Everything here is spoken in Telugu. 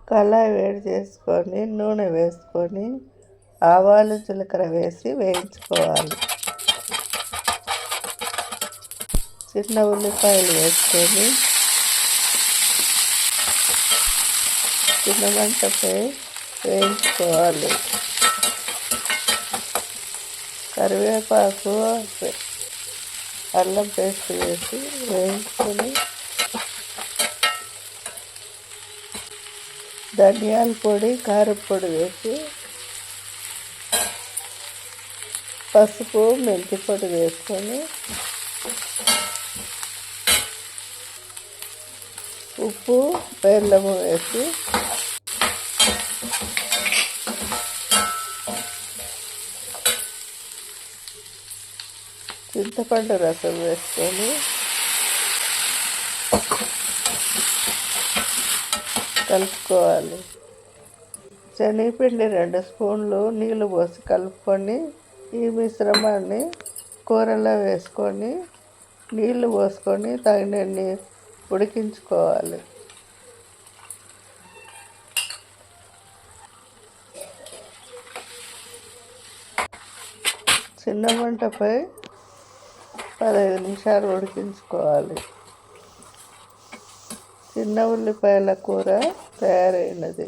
కళాయి వేడి చేసుకొని నూనె వేసుకొని ఆవాలు జీలకర్ర వేసి వేయించుకోవాలి. చిన్న ఉల్లిపాయలు వేసుకొని చిన్న మంటపై వేయించుకోవాలి. కరివేపాకు అల్లం పేస్ట్ వేసి వేయించుకొని ధనియాల పొడి కారం పొడి వేసి పసుపు మెంతి పొడి వేసుకొని ఉప్పు బెల్లము వేసి చింతపండు రసం వేసుకొని కలుపుకోవాలి. శనగపిండి 2 స్పూన్లు నీళ్ళు పోసి కలుపుకొని ఈ మిశ్రమాన్ని కూరలో వేసుకొని నీళ్ళు పోసుకొని తగినన్ని ఉడికించుకోవాలి. చిన్న మంటపై 15 నిమిషాలు ఉడికించుకోవాలి. చిన్న ఉల్లిపాయల కూర తయారైనది.